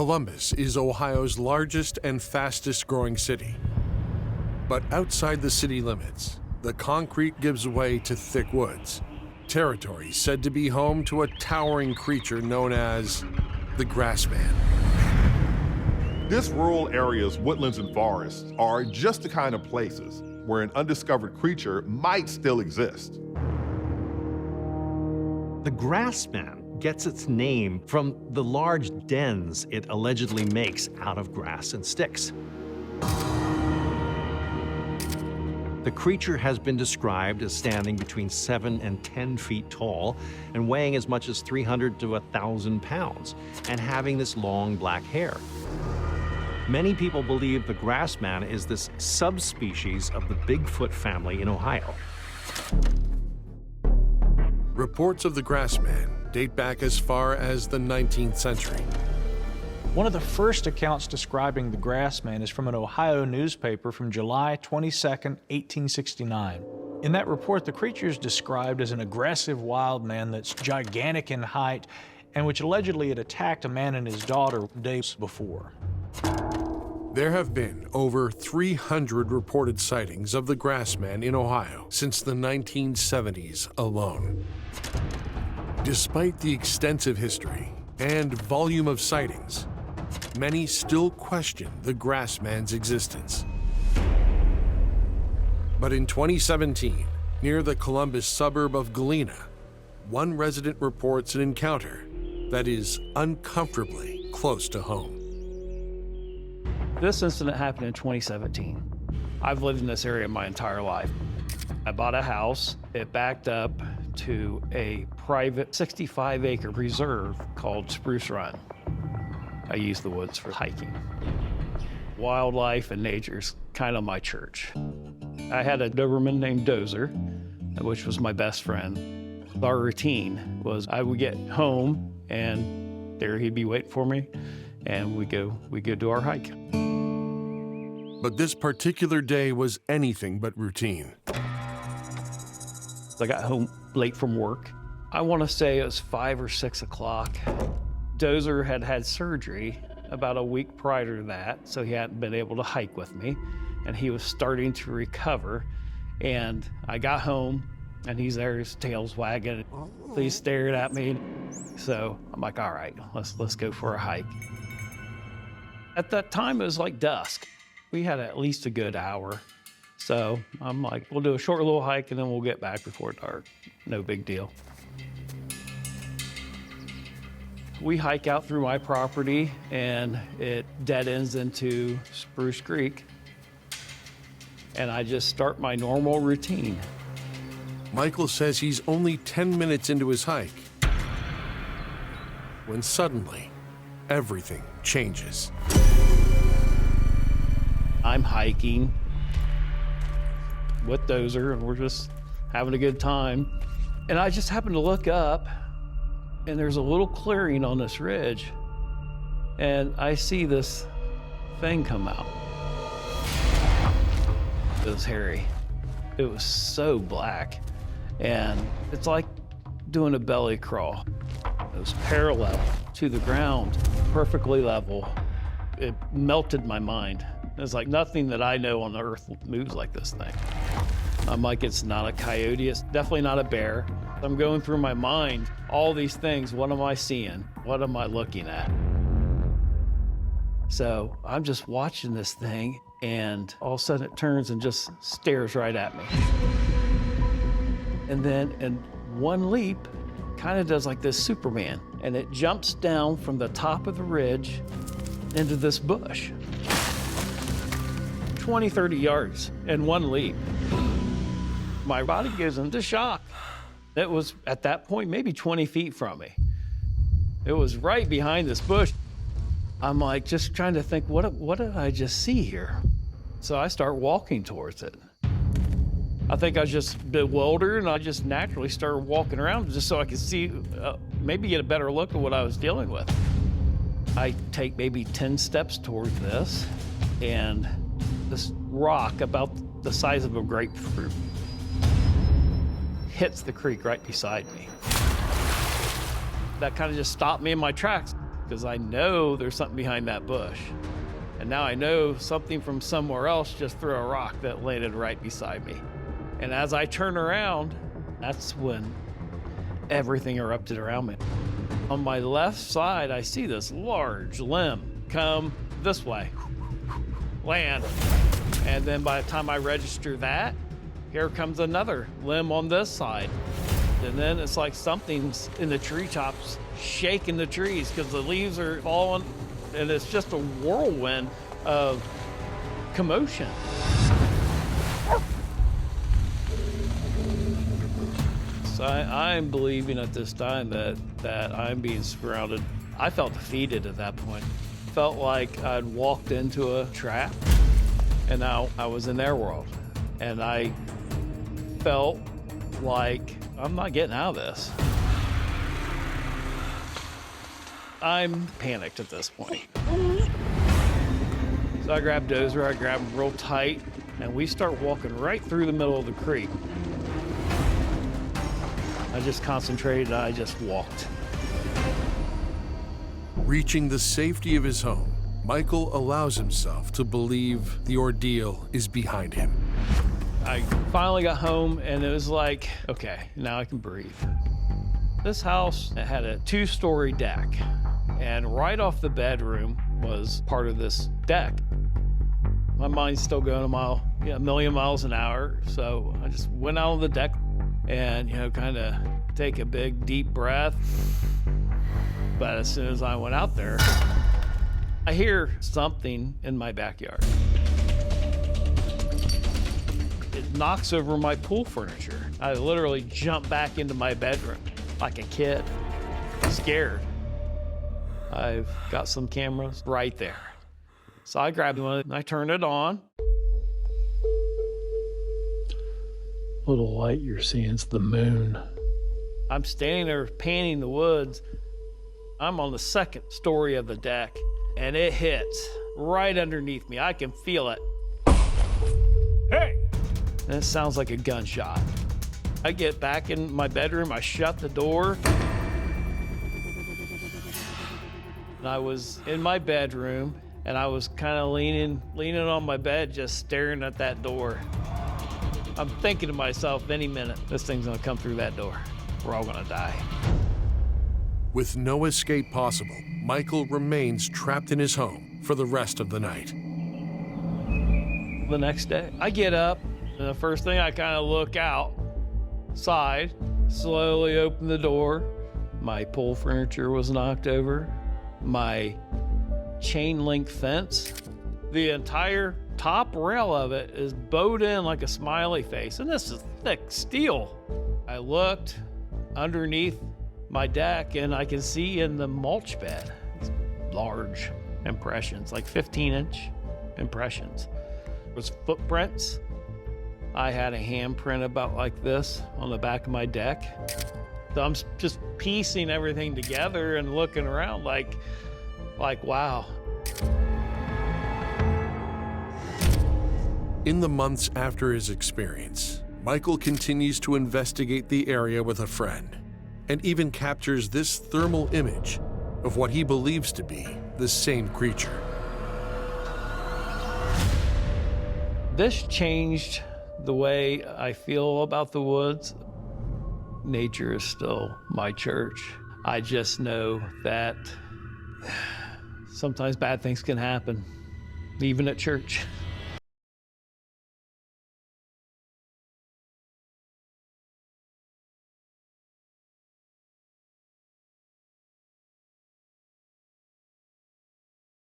Columbus is Ohio's largest and fastest growing city. But outside the city limits, the concrete gives way to thick woods, territory said to be home to a towering creature known as the Grassman. This rural area's woodlands and forests are just the kind of places where an undiscovered creature might still exist. The Grassman gets its name from the large dens it allegedly makes out of grass and sticks. The creature has been described as standing between 7 and 10 feet tall and weighing as much as 300 to 1,000 pounds and having this long black hair. Many people believe the Grassman is this subspecies of the Bigfoot family in Ohio. Reports of the Grassman date back as far as the 19th century. One of the first accounts describing the Grassman is from an Ohio newspaper from July 22nd, 1869. In that report, the creature is described as an aggressive wild man that's gigantic in height and which allegedly had attacked a man and his daughter days before. There have been over 300 reported sightings of the Grassman in Ohio since the 1970s alone. Despite the extensive history and volume of sightings, many still question the Grassman's existence. But in 2017, near the Columbus suburb of Galena, one resident reports an encounter that is uncomfortably close to home. This incident happened in 2017. I've lived in this area my entire life. I bought a house. It backed up to a private 65-acre reserve called Spruce Run. I use the woods for hiking. Wildlife and nature's kind of my church. I had a Doberman named Dozer, which was my best friend. Our routine was I would get home and there he'd be waiting for me and we go do our hike. But this particular day was anything but routine. I got home late from work. I want to say it was 5 or 6 o'clock. Dozer had had surgery about a week prior to that, so he hadn't been able to hike with me, and he was starting to recover. And I got home, and he's there, his tail's wagging. He's staring at me. So I'm like, all right, let's go for a hike. At that time, it was like dusk. We had at least a good hour. So I'm like, we'll do a short little hike and then we'll get back before dark. No big deal. We hike out through my property and it dead ends into Spruce Creek. And I just start my normal routine. Michael says he's only 10 minutes into his hike when suddenly everything changes. I'm hiking with Dozer and we're just having a good time. And I just happened to look up and there's a little clearing on this ridge and I see this thing come out. It was hairy. It was so black and it's like doing a belly crawl. It was parallel to the ground, perfectly level. It melted my mind. It's like nothing that I know on the earth moves like this thing. I'm like, it's not a coyote, it's definitely not a bear. I'm going through my mind, all these things, what am I seeing? What am I looking at? So I'm just watching this thing and all of a sudden it turns and just stares right at me. And then in one leap, kind of does like this Superman, and it jumps down from the top of the ridge into this bush. 20, 30 yards in one leap. My body goes into shock. It was, at that point, maybe 20 feet from me. It was right behind this bush. I'm like, just trying to think, what did I just see here? So I start walking towards it. I think I was just bewildered, and I just naturally started walking around just so I could see, maybe get a better look at what I was dealing with. I take maybe 10 steps towards this, and this rock about the size of a grapefruit hits the creek right beside me. That kind of just stopped me in my tracks. because I know there's something behind that bush. And now I know something from somewhere else just threw a rock that landed right beside me. And as I turn around, that's when everything erupted around me. On my left side, I see this large limb come this way, land. And then by the time I register that, here comes another limb on this side. And then it's like something's in the treetops shaking the trees because the leaves are falling, and it's just a whirlwind of commotion. So I'm believing at this time that I'm being surrounded. I felt defeated at that point. Felt like I'd walked into a trap, and now I was in their world. And I felt like I'm not getting out of this. I'm panicked at this point. So I grabbed Dozer, I grabbed him real tight, and we start walking right through the middle of the creek. I just concentrated, I just walked. Reaching the safety of his home, Michael allows himself to believe the ordeal is behind him. I finally got home, and it was like, okay, now I can breathe. This house had a 2-story deck, and right off the bedroom was part of this deck. My mind's still going a million miles an hour, so I just went out on the deck and, kind of take a big, deep breath. But as soon as I went out there, I hear something in my backyard. It knocks over my pool furniture. I literally jump back into my bedroom like a kid, scared. I've got some cameras right there. So I grabbed one and I turned it on. Little light you're seeing is the moon. I'm standing there panning the woods. I'm on the 2nd story of the deck, and it hits right underneath me. I can feel it. Hey! And it sounds like a gunshot. I get back in my bedroom, I shut the door. And I was in my bedroom, and I was kind of leaning on my bed, just staring at that door. I'm thinking to myself, any minute, this thing's gonna come through that door. We're all gonna die. With no escape possible, Michael remains trapped in his home for the rest of the night. The next day, I get up, and the first thing I kind of look outside, slowly open the door. My pool furniture was knocked over. My chain link fence, the entire top rail of it is bowed in like a smiley face, and this is thick steel. I looked underneath my deck, and I can see in the mulch bed large impressions, like 15-inch impressions. There was footprints. I had a handprint about like this on the back of my deck. So I'm just piecing everything together and looking around like wow. In the months after his experience, Michael continues to investigate the area with a friend, and even captures this thermal image of what he believes to be the same creature. This changed the way I feel about the woods. Nature is still my church. I just know that sometimes bad things can happen, even at church.